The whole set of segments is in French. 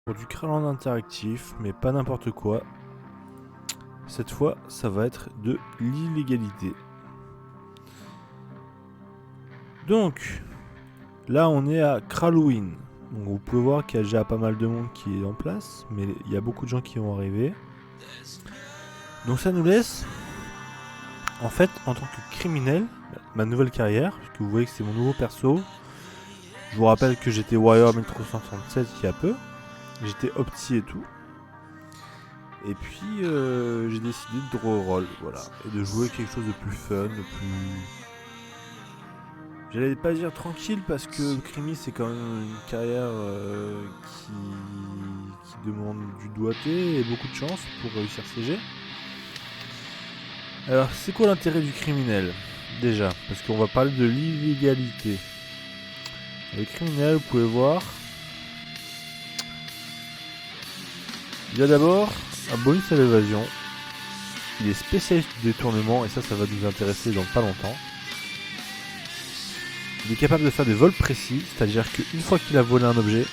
Pour du Craland interactif, mais pas n'importe quoi. Cette fois, ça va être de l'illégalité. Donc, là on est à Kralwin. Donc vous pouvez voir qu'il y a déjà pas mal de monde qui est en place, mais il y a beaucoup de gens qui vont arriver. Donc ça nous laisse, en fait, en tant que criminel, ma nouvelle carrière, parce que vous voyez que c'est mon nouveau perso. Je vous rappelle que j'étais Warrior 1367 il y a peu. J'étais opti et tout. Et puis j'ai décidé de draw roll, voilà, et de jouer quelque chose de plus fun, de plus... J'allais pas dire tranquille parce que Crimi c'est quand même une carrière qui demande du doigté et beaucoup de chance pour réussir CG. Alors c'est quoi l'intérêt du criminel déjà? Parce qu'on va parler de l'illégalité. Le criminel, vous pouvez voir, il y a d'abord un bonus à l'évasion. Il est spécialiste du détournement et ça va nous intéresser dans pas longtemps. Il est capable de faire des vols précis, c'est-à-dire qu'une fois qu'il a volé un objet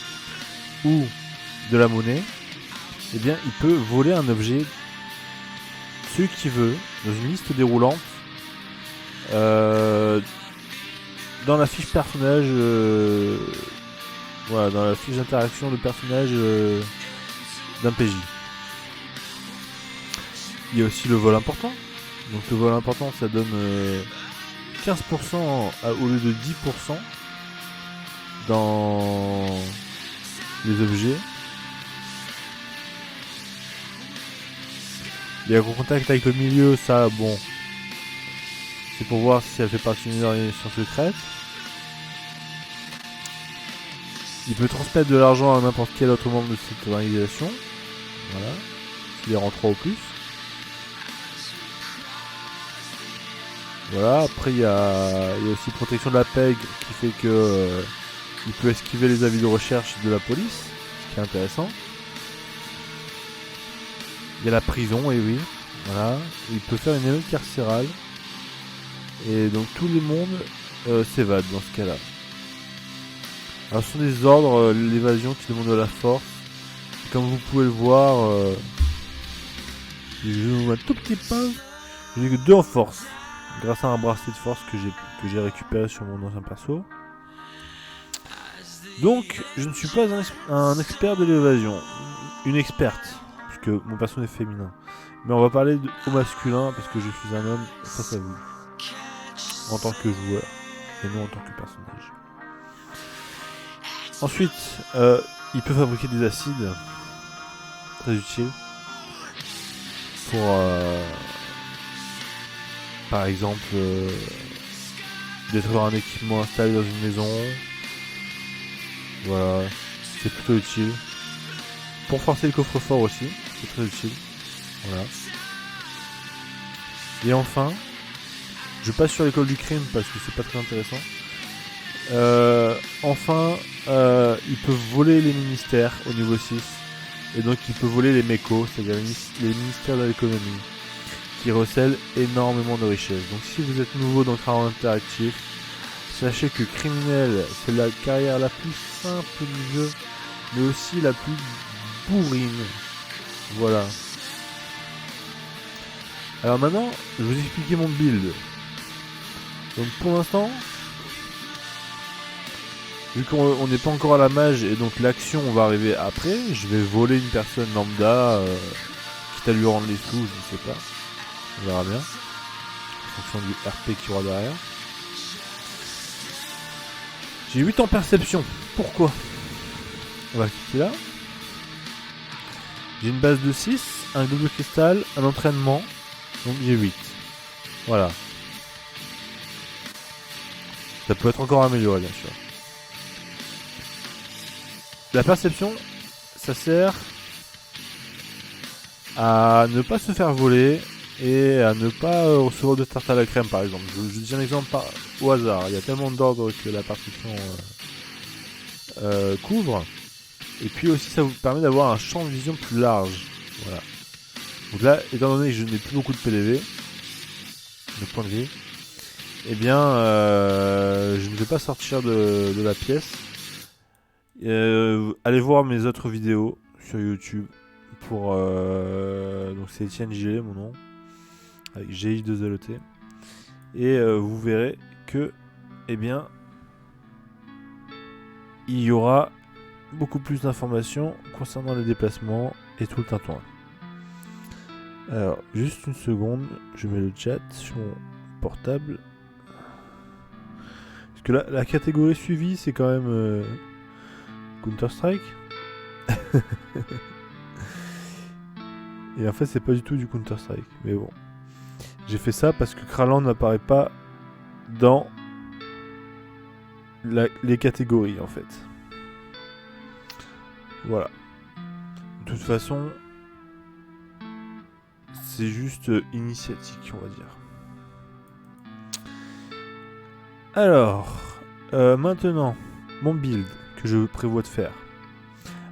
ou de la monnaie, eh bien il peut voler un objet, ce qu'il veut, dans une liste déroulante, dans la fiche personnage, voilà, dans la fiche d'interaction de personnage d'un PJ. Il y a aussi le vol important. Donc le vol important, ça donne 15% au lieu de 10% dans les objets. Il y a gros contact avec le milieu, ça bon, c'est pour voir si elle fait partie d'une organisation secrète. Il peut transmettre de l'argent à n'importe quel autre membre de cette organisation. Voilà, s'il est en 3 ou plus. Voilà, après il y a aussi protection de la PEG qui fait que il peut esquiver les avis de recherche de la police, ce qui est intéressant. Il y a la prison, et oui, voilà. Il peut faire une émeute carcérale. Et donc tout le monde s'évade dans ce cas-là. Alors ce sont des ordres, l'évasion qui demande de la force. Et comme vous pouvez le voir, je joue un tout petit peu. J'ai que 2 en force. Grâce à un bracelet de force que j'ai récupéré sur mon ancien perso. Donc je ne suis pas un expert de l'évasion. Une experte. Puisque mon perso est féminin. Mais on va parler au masculin parce que je suis un homme face à vous. En tant que joueur. Et non en tant que personnage. Ensuite, il peut fabriquer des acides. Très utiles. Pour par exemple détruire un équipement installé dans une maison. Voilà, c'est plutôt utile. Pour forcer le coffre-fort aussi, c'est très utile. Voilà. Et enfin, je passe sur l'école du crime parce que c'est pas très intéressant. Enfin, il peut voler les ministères au niveau 6. Et donc il peut voler les mécos, c'est-à-dire les ministères de l'économie, qui recèlent énormément de richesses. Donc si vous êtes nouveau dans Craland interactif, sachez que criminel, c'est la carrière la plus simple du jeu, mais aussi la plus bourrine. Voilà. Alors maintenant, je vais vous expliquer mon build. Donc pour l'instant, vu qu'on n'est pas encore à la mage et donc l'action va arriver après, je vais voler une personne lambda, quitte à lui rendre les sous, je ne sais pas. On verra bien. En fonction du RP qu'il y aura derrière. J'ai 8 en perception. Pourquoi? On va cliquer là. J'ai une base de 6, un double cristal, un entraînement. Donc j'ai 8. Voilà. Ça peut être encore amélioré bien sûr. La perception, ça sert à ne pas se faire voler et à ne pas recevoir de tarte à la crème par exemple. Je dis un exemple au hasard. Il y a tellement d'ordres que la perception couvre. Et puis aussi ça vous permet d'avoir un champ de vision plus large. Voilà. Donc là, étant donné que je n'ai plus beaucoup de PDV, de points de vie, eh bien je ne vais pas sortir de la pièce. Allez voir mes autres vidéos sur YouTube. Donc c'est Etienne Gillet, mon nom. Avec GI2LET. Et vous verrez que, eh bien, il y aura beaucoup plus d'informations concernant les déplacements et tout le tintouin. Alors, juste une seconde, je mets le chat sur mon portable. Parce que la catégorie suivie, c'est quand même Counter-Strike. Et en fait, c'est pas du tout du Counter-Strike. Mais bon. J'ai fait ça parce que Kraland n'apparaît pas dans les catégories, en fait. Voilà. De toute façon, c'est juste initiatique, on va dire. Alors, maintenant, mon build que je prévois de faire.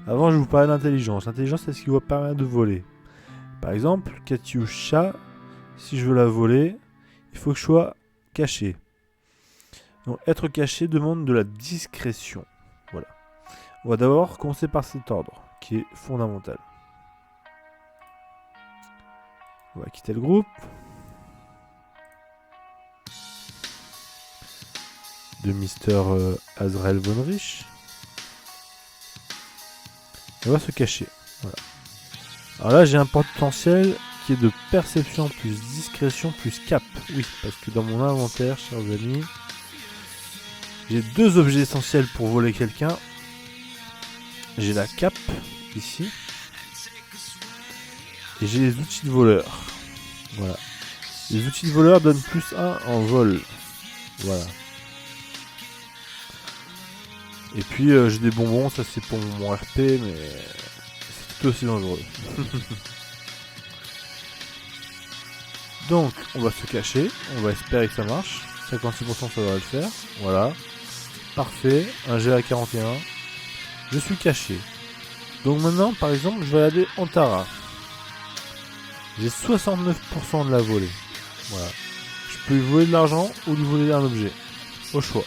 Avant, je vous parlais d'intelligence. L'intelligence, c'est ce qui vous permet de voler. Par exemple, Katyusha, si je veux la voler, il faut que je sois caché. Donc, être caché demande de la discrétion. Voilà. On va d'abord commencer par cet ordre, qui est fondamental. On va quitter le groupe. De Mister Azrael Von Rich. On va se cacher. Voilà. Alors là, j'ai un potentiel qui est de perception plus discrétion plus cap. Oui, parce que dans mon inventaire, chers amis, j'ai 2 objets essentiels pour voler quelqu'un. J'ai la cape, ici. Et j'ai les outils de voleur. Voilà. Les outils de voleur donnent plus 1 en vol. Voilà. Et puis j'ai des bonbons, ça c'est pour mon RP, mais c'est tout aussi dangereux. Donc on va se cacher, on va espérer que ça marche. 56% ça devrait le faire. Voilà. Parfait, un GA41. Je suis caché. Donc maintenant par exemple je vais aller en Tara. J'ai 69% de la volée. Voilà. Je peux lui voler de l'argent ou lui voler un objet. Au choix.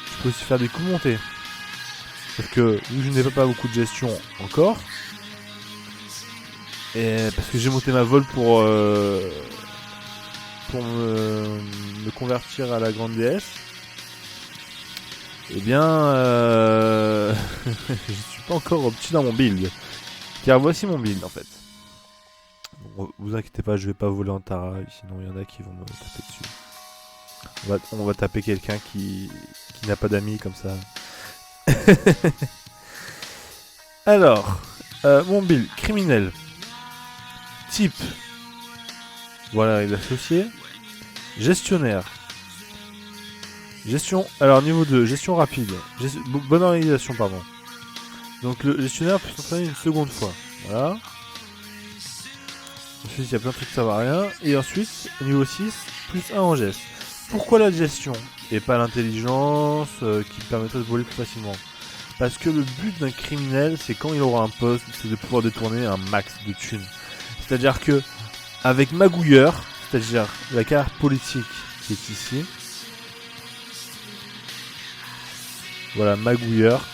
Je peux aussi faire des coups montés. Sauf que vu que je n'ai pas beaucoup de gestion encore, et parce que j'ai monté ma vol pour me convertir à la grande déesse, eh bien je suis pas encore opti dans mon build. Car voici mon build en fait. Donc, vous inquiétez pas, je vais pas voler en Tara, sinon il y en a qui vont me taper dessus. On va taper quelqu'un qui n'a pas d'amis comme ça. Alors, mon build, criminel. Type. Voilà, il est associé. Gestionnaire. Gestion. Alors, niveau 2, gestion rapide. Bonne organisation, pardon. Donc, le gestionnaire peut s'entraîner une seconde fois. Voilà. Ensuite, il y a plein de trucs, ça va rien. Et ensuite, niveau 6, plus 1 en geste. Pourquoi la gestion et pas l'intelligence qui permettrait de voler plus facilement? Parce que le but d'un criminel, c'est quand il aura un poste, c'est de pouvoir détourner un max de thunes. C'est-à-dire que, avec Magouilleur, c'est-à-dire la carte politique qui est ici, voilà, Magouilleur,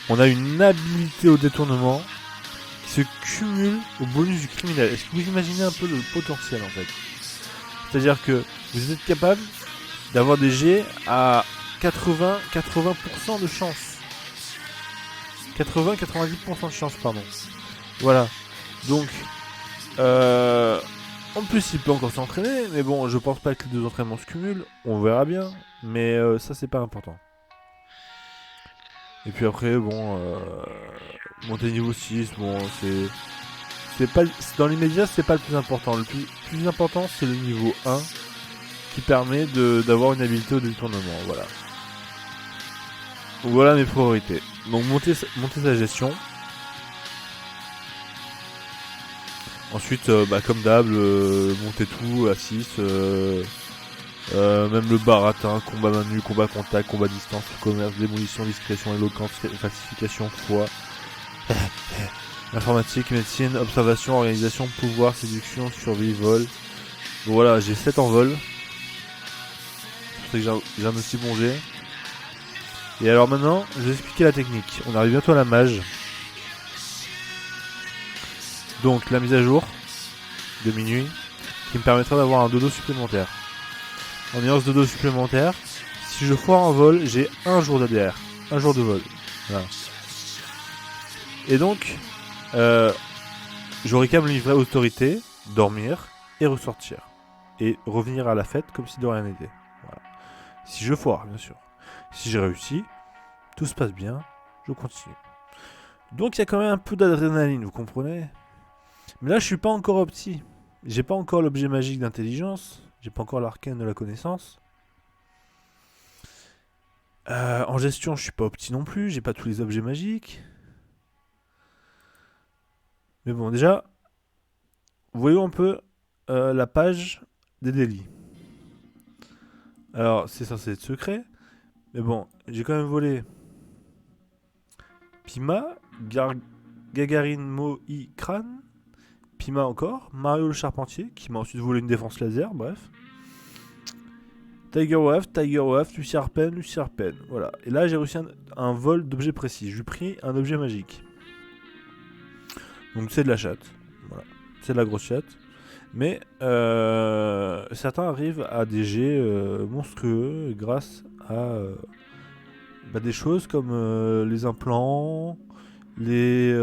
on a une habilité au détournement qui se cumule au bonus du criminel. Est-ce que vous imaginez un peu le potentiel en fait? C'est-à-dire que vous êtes capable d'avoir des jets à 80% de chance. 80-90% de chance, pardon. Voilà. Donc, en plus, il peut encore s'entraîner, mais bon, je pense pas que les 2 entraînements se cumulent. On verra bien, mais ça, c'est pas important. Et puis après, bon, monter niveau 6, bon, c'est pas dans l'immédiat, c'est pas le plus important. Le plus important, c'est le niveau 1 qui permet d'avoir une habilité au détournement. Voilà. Voilà mes priorités. Donc monter sa gestion. Ensuite, comme d'hab, monter tout à 6. Même le baratin, combat main nue, combat contact, combat distance, commerce, démolition, discrétion, éloquence, falsification, foi. Informatique, médecine, observation, organisation, pouvoir, séduction, survie, vol. Donc voilà, j'ai 7 en vol. C'est pour ça que j'ai un aussi bon jet. Et alors maintenant, je vais expliquer la technique. On arrive bientôt à la mage. Donc la mise à jour de minuit qui me permettra d'avoir un dodo supplémentaire. En ayant ce dodo supplémentaire, si je foire un vol, j'ai un jour d'ADR. Un jour de vol. Voilà. Et donc, j'aurai qu'à me livrer autorité, dormir et ressortir. Et revenir à la fête comme si de rien n'était. Voilà. Si je foire, bien sûr. Si j'ai réussi, tout se passe bien, je continue. Donc il y a quand même un peu d'adrénaline, vous comprenez? Mais là, je suis pas encore opti. J'ai pas encore l'objet magique d'intelligence. J'ai pas encore l'arcane de la connaissance. En gestion, je suis pas opti non plus. J'ai pas tous les objets magiques. Mais bon, déjà, voyons un peu la page des délits. Alors, c'est censé être secret. Mais bon, j'ai quand même volé Pima, Gagarine Mohi Crane, Pima encore, Mario le Charpentier, qui m'a ensuite volé une défense laser, bref. Tiger Waft, Lucie Arpen. Voilà. Et là, j'ai réussi un vol d'objets précis. Je lui ai pris un objet magique. Donc, c'est de la chatte. Voilà. C'est de la grosse chatte. Mais certains arrivent à des jets monstrueux grâce à des choses comme les implants, les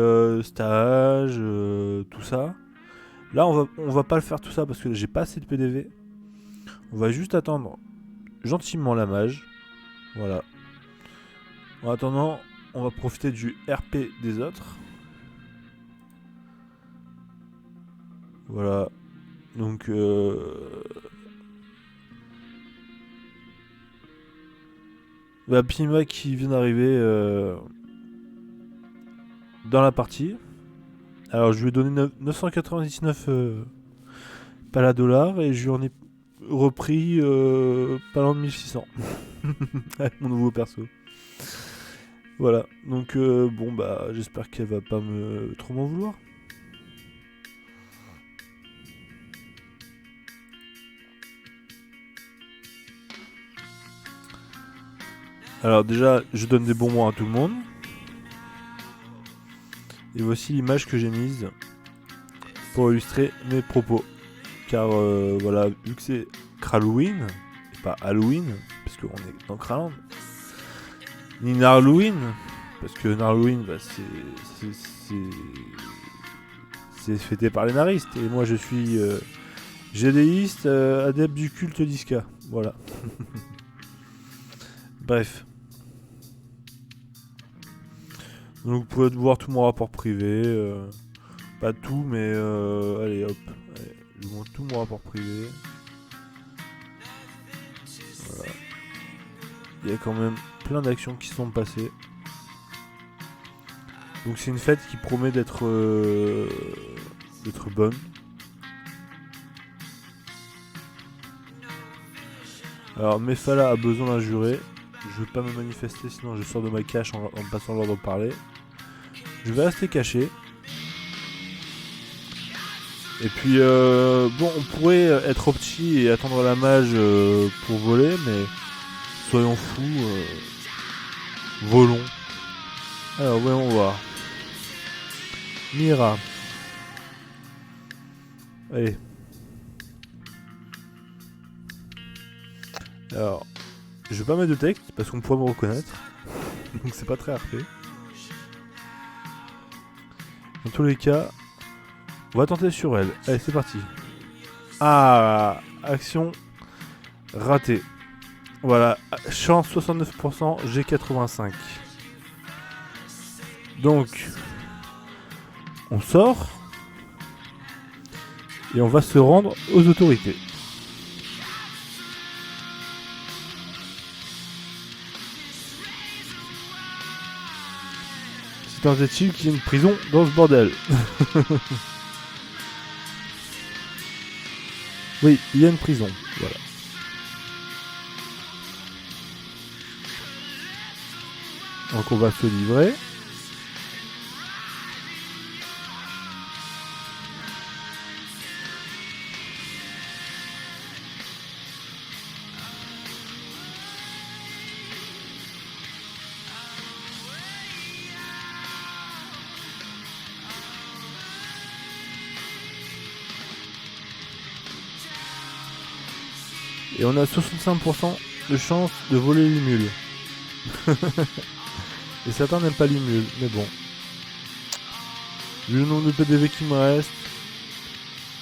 stages, tout ça. Là, on va pas le faire tout ça parce que j'ai pas assez de PDV. On va juste attendre gentiment la mage. Voilà. En attendant, on va profiter du RP des autres. Voilà. Donc, Pima qui vient d'arriver dans la partie. Alors, je lui ai donné 999 $, et je lui en ai repris pas loin de 1600 avec mon nouveau perso. Voilà, donc bon bah j'espère qu'elle va pas trop m'en vouloir. Alors déjà, je donne des bons mots à tout le monde. Et voici l'image que j'ai mise pour illustrer mes propos. Car voilà, vu que c'est Kralwyn, et pas Halloween, parce qu'on est dans Kraland, ni Narlwyn, parce que Narlwyn, bah, c'est fêté par les naristes. Et moi je suis gédéiste, adepte du culte d'Iska. Voilà. Bref. Donc vous pouvez voir tout mon rapport privé. Pas tout, mais allez hop. Allez, je vous montre tout mon rapport privé. Voilà. Il y a quand même plein d'actions qui sont passées. Donc c'est une fête qui promet d'être bonne. Alors Mephala a besoin d'un juré. Je veux pas me manifester sinon je sors de ma cache en me passant l'ordre de parler. Je vais rester caché. Et puis bon, on pourrait être opti et attendre la mage pour voler, mais soyons fous, volons. Alors voyons voir. Mira. Allez. Alors, je vais pas mettre de texte parce qu'on pourrait me reconnaître. Donc c'est pas très RP. Dans tous les cas, on va tenter sur elle. Allez, c'est parti. Ah, action ratée. Voilà, chance 69%, G 85. Donc, on sort et on va se rendre aux autorités. C'est un est-il qu'il y a une prison dans ce bordel. Oui, il y a une prison, voilà. Donc on va se livrer. Et on a 65% de chance de voler les mules. Et certains n'aiment pas les mules, mais bon. Vu le nombre de PDV qui me reste,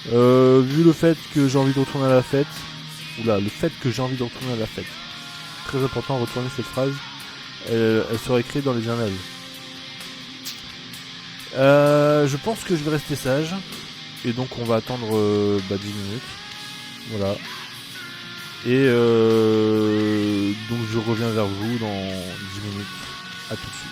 vu le fait que j'ai envie de retourner à la fête, le fait que j'ai envie de retourner à la fête. Très important à retourner cette phrase. Elle sera écrite dans les annales. Je pense que je vais rester sage. Et donc on va attendre 10 minutes. Voilà. Et donc je reviens vers vous dans 10 minutes. A tout de suite.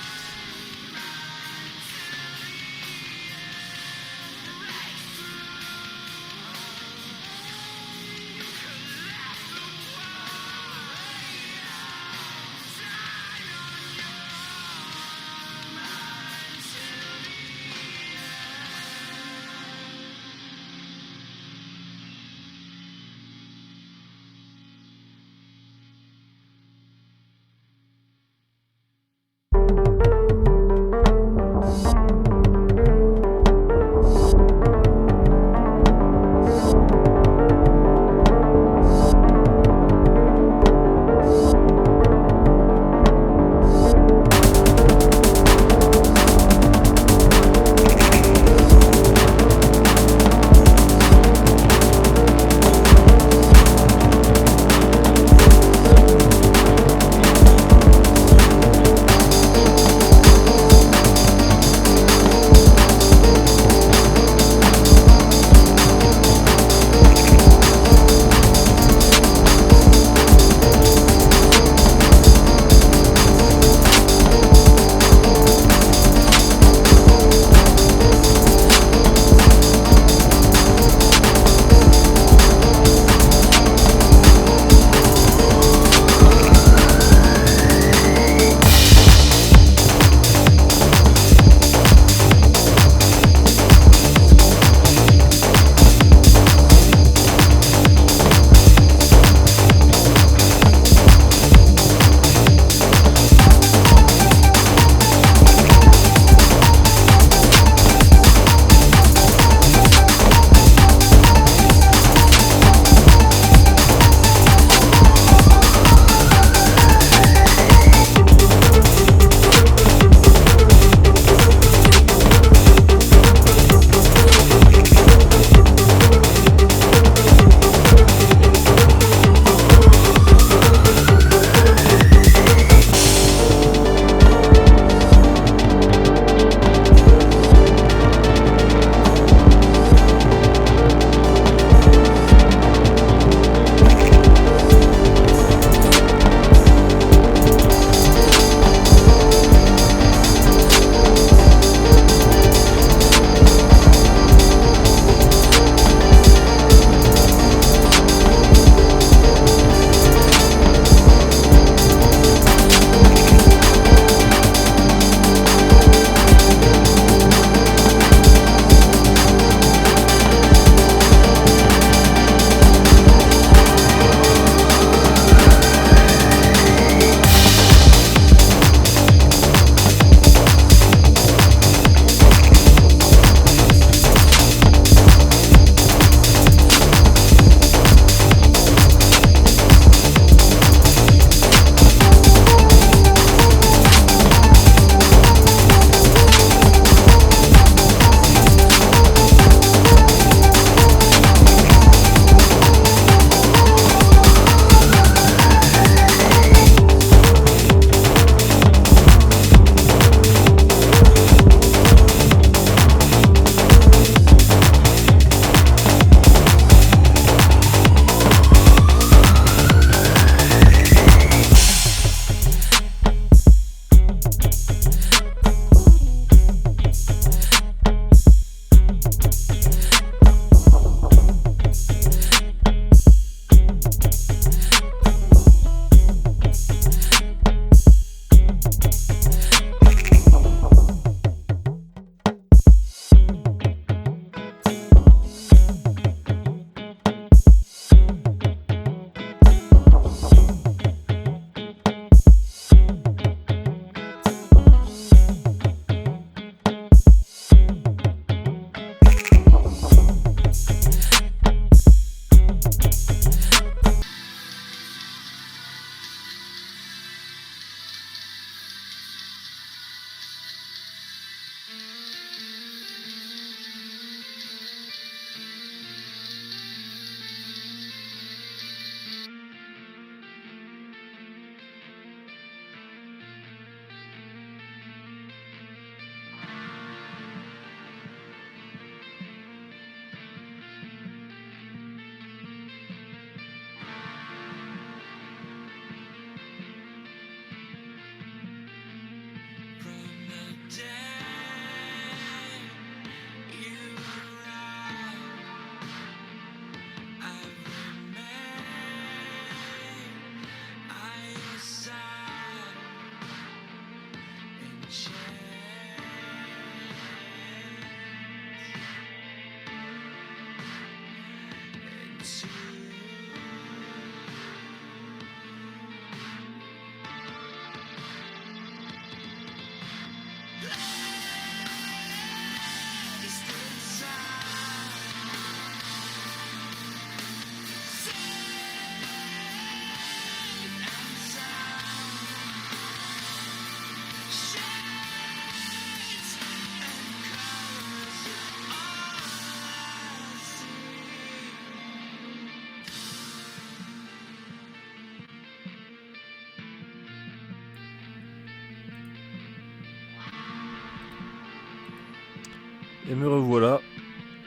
Et me revoilà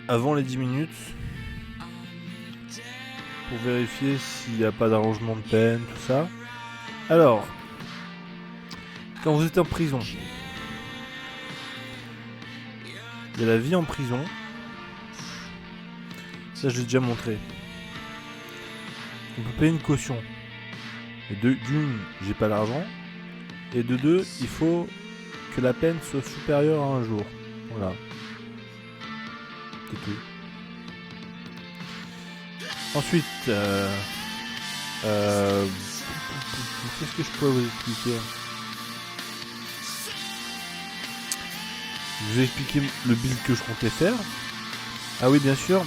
avant les 10 minutes pour vérifier s'il n'y a pas d'arrangement de peine, tout ça. Alors, quand vous êtes en prison, il y a la vie en prison. Ça, je l'ai déjà montré. On peut payer une caution. Et d'une, j'ai pas d'argent. Et de deux, il faut que la peine soit supérieure à un jour. Voilà. C'est tout. Ensuite, qu'est-ce que je pourrais vous expliquer ? Je vous ai expliqué le build que je comptais faire. Ah oui, bien sûr.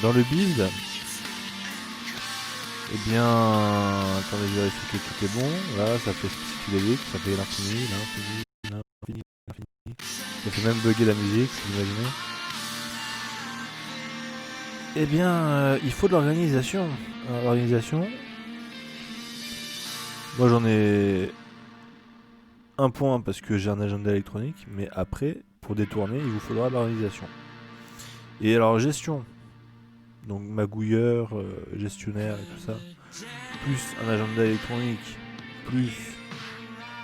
Dans le build, eh bien, attendez, je vérifie que tout est bon. Là, ça fait psychédélique, ça fait l'infini. Ça fait même bugger la musique, si vous imaginez. Eh bien, il faut de l'organisation. L'organisation. Moi, j'en ai un point parce que j'ai un agenda électronique, mais après, pour détourner, il vous faudra de l'organisation. Et alors, gestion. Donc, magouilleur, gestionnaire et tout ça. Plus un agenda électronique, plus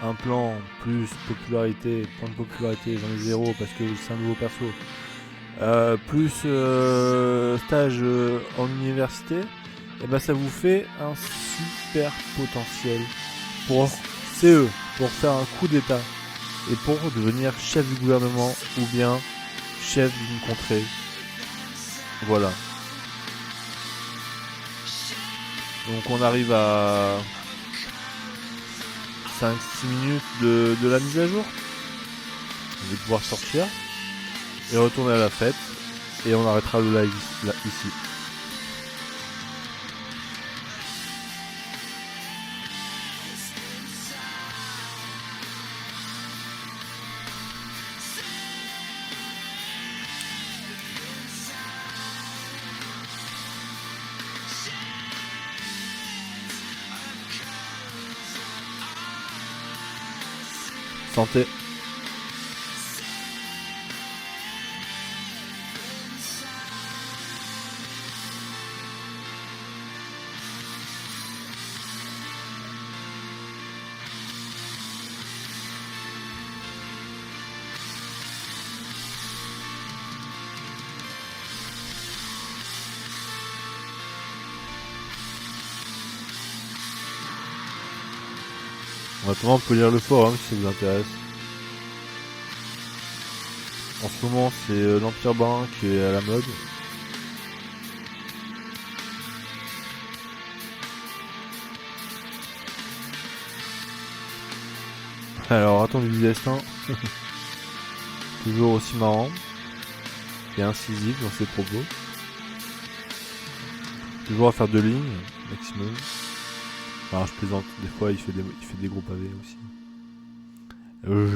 un plan, plus popularité, point de popularité, j'en ai 0 parce que c'est un nouveau perso. Plus stage en université, et ben ça vous fait un super potentiel pour CE, pour faire un coup d'état et pour devenir chef du gouvernement ou bien chef d'une contrée. Voilà. Donc on arrive à 5-6 minutes de la mise à jour. Je vais pouvoir sortir et retourner à la fête et on arrêtera le live là, ici. Santé. En attendant, on peut lire le forum si ça vous intéresse. En ce moment, c'est l'Empire Brun qui est à la mode. Alors, attendu du destin. Toujours aussi marrant. Et incisif dans ses propos. Toujours à faire 2 lignes, maximum. Alors, je plaisante. Des fois, il fait des gros pavés aussi.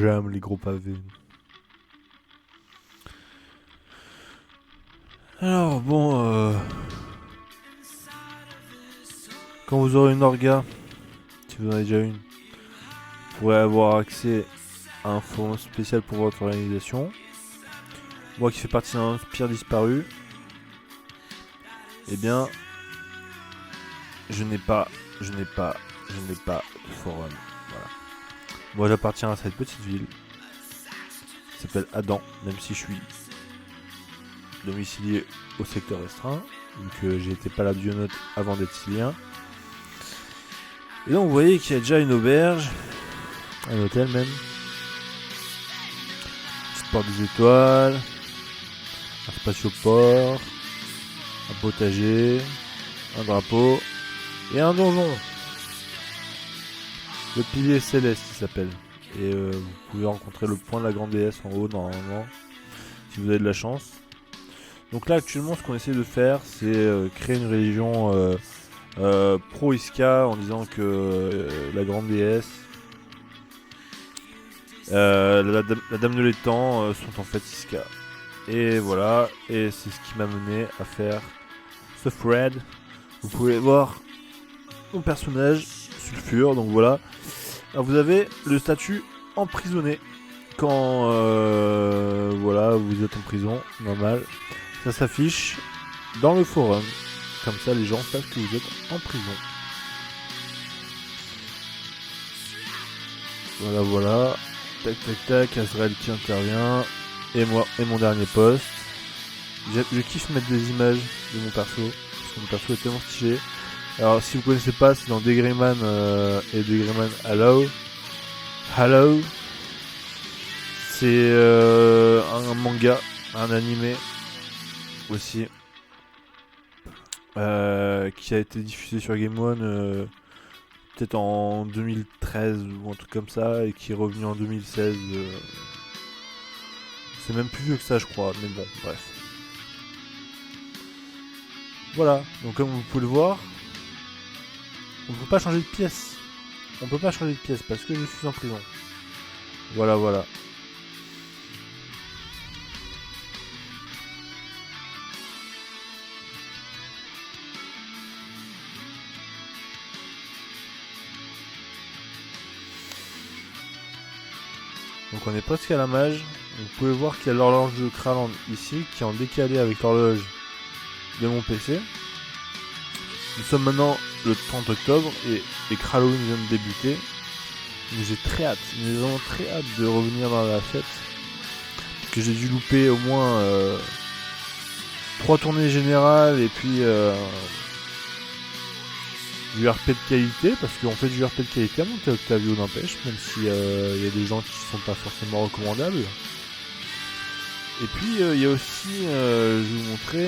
J'aime les gros pavés. Alors, bon... Quand vous aurez une orga, si vous en avez déjà une, vous pourrez avoir accès à un forum spécial pour votre organisation. Moi qui fais partie d'un empire disparu, eh bien, je n'ai pas de forum. Voilà. Moi j'appartiens à cette petite ville qui s'appelle Adam, même si je suis domicilié au secteur restreint, donc j'ai été paladionote avant d'être silien. Et donc vous voyez qu'il y a déjà une auberge, un hôtel même, sport des étoiles, un spatioport, un potager, un drapeau et un donjon. Le pilier céleste il s'appelle. Et vous pouvez rencontrer le point de la grande déesse en haut normalement, si vous avez de la chance. Donc là actuellement ce qu'on essaie de faire c'est créer une religion pro-Iska en disant que la grande déesse, la dame de l'étang sont en fait Iska. Et voilà, et c'est ce qui m'a mené à faire ce thread. Vous pouvez voir mon personnage, Sulfure, donc voilà. Alors vous avez le statut emprisonné quand voilà, vous êtes en prison, normal. Ça s'affiche dans le forum, comme ça les gens savent que vous êtes en prison. Voilà, voilà. Tac, tac, tac, Azrael qui intervient. Et moi, et mon dernier post. Je kiffe mettre des images de mon perso, parce que mon perso est tellement stylé. Alors si vous connaissez pas, c'est dans Degreyman et Degreyman Hello. Hello. C'est un manga, un animé aussi, qui a été diffusé sur Game One peut-être en 2013 ou un truc comme ça, et qui est revenu en 2016. C'est même plus vieux que ça je crois, mais bon, bref. Voilà, donc comme vous pouvez le voir, on ne peut pas changer de pièce. On peut pas changer de pièce parce que je suis en prison. Voilà, voilà. Donc on est presque à la mage. Vous pouvez voir qu'il y a l'horloge de Kraland ici qui est en décalé avec l'horloge de mon PC. Nous sommes maintenant le 30 octobre et Kralun vient de débuter. Mais j'ai très hâte, j'ai vraiment très hâte de revenir dans la fête. Parce que j'ai dû louper au moins 3 tournées générales et puis du RP de qualité, parce qu'on fait du RP de qualité à monter Octavio n'empêche, même s'il y a des gens qui sont pas forcément recommandables. Et puis il y a aussi, je vais vous montrer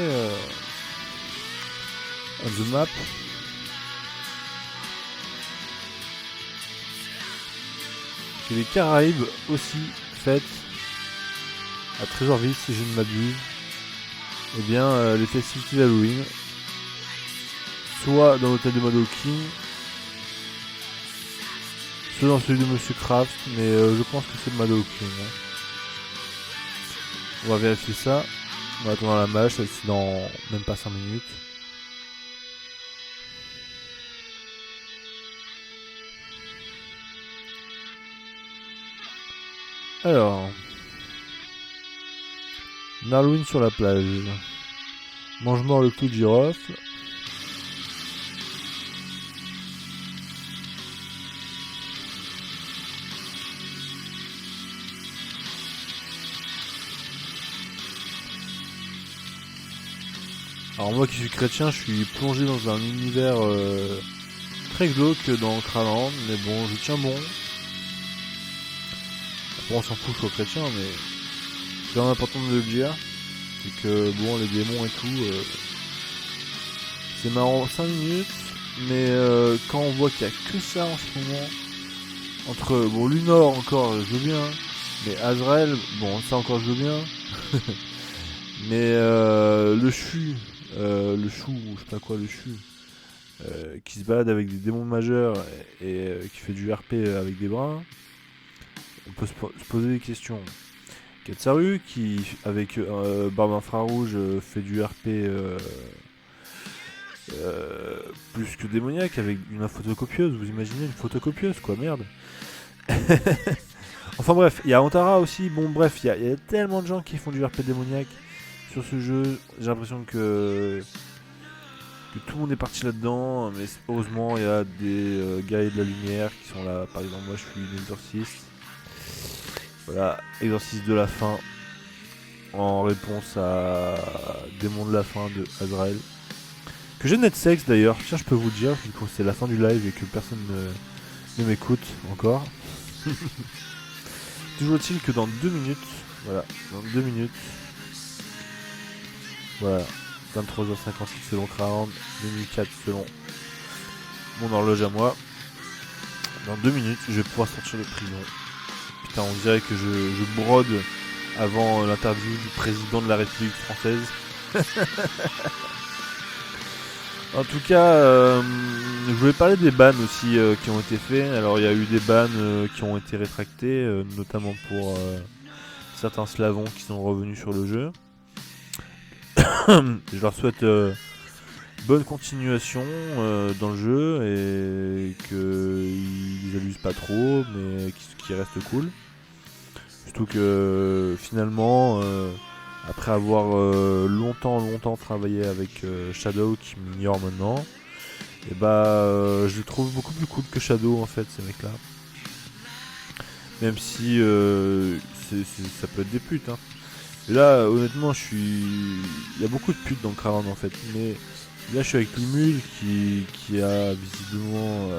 The Map. Que les Caraïbes aussi fêtent à Trésorville, si je ne m'abuse, et bien les festivités d'Halloween, soit dans l'hôtel de Madoki, soit dans celui de Monsieur Kraft, mais je pense que c'est le Madoki. Hein. On va vérifier ça. On va attendre la match, c'est dans même pas 5 minutes. Alors, Halloween sur la plage. Mange-mort le clou de girofle. Alors moi qui suis chrétien, je suis plongé dans un univers très glauque dans Kraland, mais bon, je tiens bon. Bon, on s'en fout que je sois chrétien, mais c'est quand même important de le dire. C'est que bon, les démons et tout, c'est marrant 5 minutes, mais quand on voit qu'il n'y a que ça en ce moment, entre bon Lunor encore je veux bien, mais Azrael, bon ça encore je veux bien, mais le chou, je sais pas quoi, le chou, qui se balade avec des démons majeurs et qui fait du RP avec des brins, on peut se poser des questions. Katsaru qui avec Barbe Infrarouge fait du RP plus que démoniaque avec une photocopieuse. Vous imaginez une photocopieuse quoi, merde. Enfin bref, il y a Antara aussi. Bon bref, il y a tellement de gens qui font du RP démoniaque sur ce jeu. J'ai l'impression que tout le monde est parti là-dedans. Mais heureusement, il y a des guerriers de la lumière qui sont là. Par exemple, moi je suis l'exorciste. Voilà, exorciste de la faim. En réponse à Démon de la faim de Azrael. Que j'ai net sexe d'ailleurs. Tiens, je peux vous dire, vu que c'est la fin du live et que personne ne m'écoute encore. Toujours est-il que dans 2 minutes, voilà, dans 2 minutes, voilà, 23h56 selon Kraland, 2004 selon mon horloge à moi. Dans 2 minutes, je vais pouvoir sortir de prison. Putain, on dirait que je brode avant l'interview du président de la République française. En tout cas, je voulais parler des bans aussi qui ont été faits. Alors il y a eu des bans qui ont été rétractés, notamment pour certains slavons qui sont revenus sur le jeu. Je leur souhaite bonne continuation dans le jeu et qu'ils abusent pas trop, mais qu'ils restent cool. Surtout que finalement, après avoir longtemps travaillé avec Shadow qui m'ignore maintenant, et je les trouve beaucoup plus cool que Shadow en fait, ces mecs là. Même si ça peut être des putes hein. Et là honnêtement il y a beaucoup de putes dans Craven en fait, mais là je suis avec Limul qui a visiblement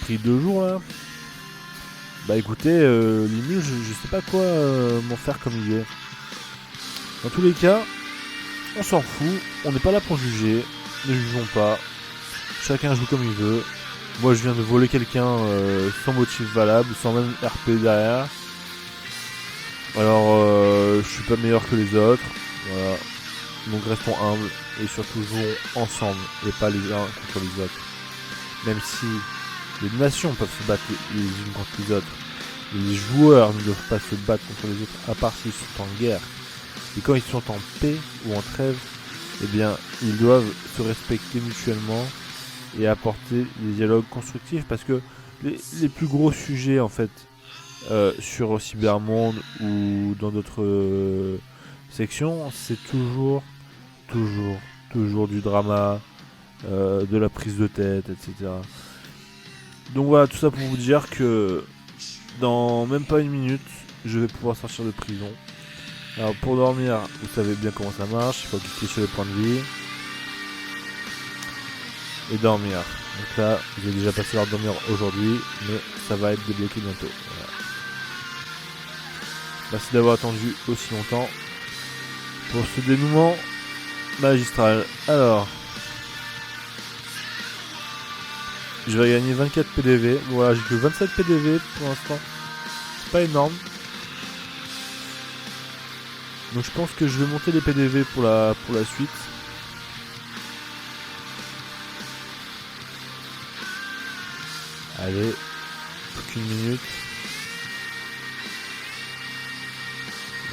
pris 2 jours là. Bah écoutez, Limul je sais pas quoi m'en faire comme idée. Dans tous les cas, on s'en fout, on n'est pas là pour juger, ne jugeons pas, chacun joue comme il veut. Moi je viens de voler quelqu'un sans motif valable, sans même RP derrière. Alors je suis pas meilleur que les autres, voilà. Donc restons humbles et surtout jouons ensemble et pas les uns contre les autres. Même si les nations peuvent se battre les unes contre les autres, les joueurs ne doivent pas se battre contre les autres à part s'ils sont en guerre. Et quand ils sont en paix ou en trêve, eh bien, ils doivent se respecter mutuellement et apporter des dialogues constructifs parce que les plus gros sujets en fait sur Cybermonde ou dans d'autres sections, c'est toujours du drama, de la prise de tête, etc. Donc voilà, tout ça pour vous dire que dans même pas une minute, je vais pouvoir sortir de prison. Alors pour dormir, vous savez bien comment ça marche, il faut cliquer sur les points de vie et dormir. Donc là, j'ai déjà passé l'heure de dormir aujourd'hui, mais ça va être débloqué bientôt. Voilà. Merci d'avoir attendu aussi longtemps pour ce dénouement magistral. Alors, je vais gagner 24 PDV. Voilà, j'ai que 27 PDV pour l'instant. C'est pas énorme. Donc je pense que je vais monter les PDV pour la suite. Allez, plus qu'une minute.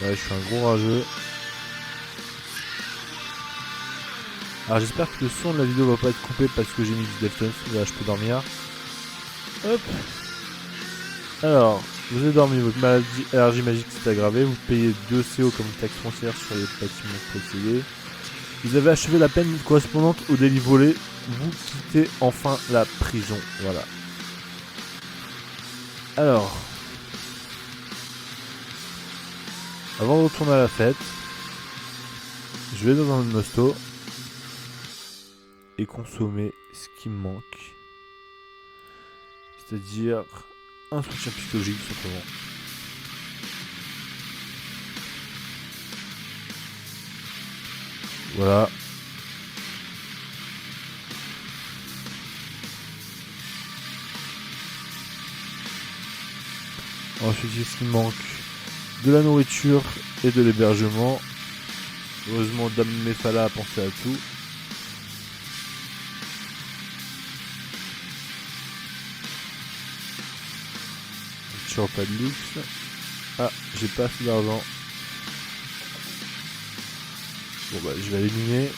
Ouais, je suis un gros rageux. Alors j'espère que le son de la vidéo va pas être coupé parce que j'ai mis du Deftones. Là je peux dormir. Hop. Alors, vous avez dormi, votre allergie magique s'est aggravée, vous payez 2 CO comme taxe foncière sur les bâtiments possédés. Vous avez achevé la peine correspondante au délit volé, vous quittez enfin la prison. Voilà. Alors, avant de retourner à la fête, je vais dans un hosto et consommer ce qui me manque. C'est-à-dire un soutien psychologique simplement. Voilà. Ensuite, il me manque de la nourriture et de l'hébergement. Heureusement, Dame Mefala a pensé à tout. Toujours pas de luxe. Ah, j'ai pas assez d'argent. Bon bah, je vais éliminer.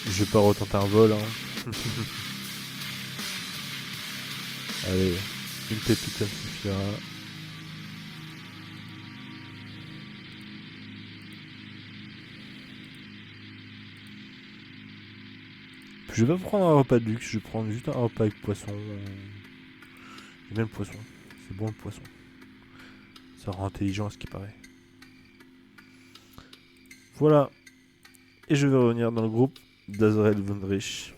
Je vais pas retenter un vol, hein. Allez, une pépite, ça me suffira. Je vais pas prendre un repas de luxe, je vais prendre juste un repas avec poisson. J'aime bien le poisson, c'est bon le poisson. Ça rend intelligent à ce qui paraît. Voilà. Et je vais revenir dans le groupe d'Azrael Wunderich.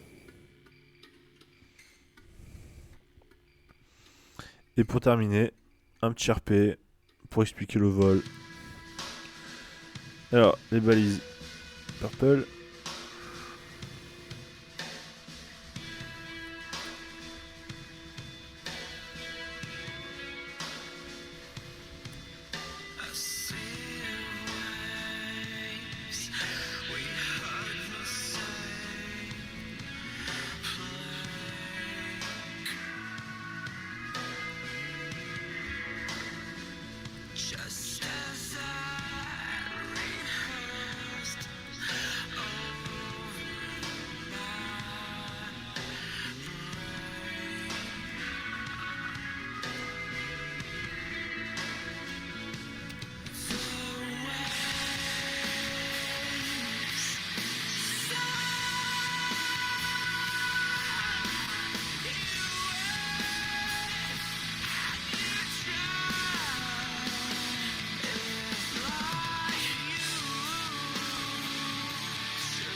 Et pour terminer, un petit RP pour expliquer le vol. Alors, les balises purple. 。 . 。 . . . . . . . . . . . . . . . . . . . . . . . . . . . . . . . . . . . . . . . . . . . . . . . . . . . . . .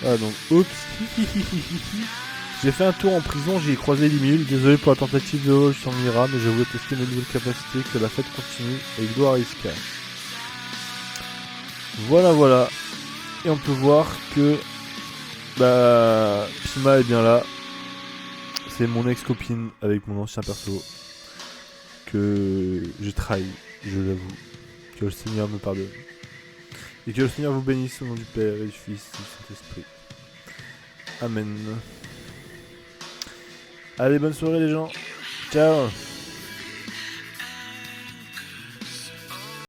Ah donc, oups. J'ai fait un tour en prison, j'y ai croisé Limil. Désolé pour la tentative de vol sur Mira, mais je voulais tester mes nouvelles capacités, que la fête continue, et gloire à Iska. Voilà, voilà. Et on peut voir que bah Pima est bien là. C'est mon ex-copine avec mon ancien perso que j'ai trahi, je l'avoue. Que le Seigneur me pardonne. Et que le Seigneur vous bénisse au nom du Père et du Fils et du Saint-Esprit. Amen. Allez, bonne soirée les gens. Ciao.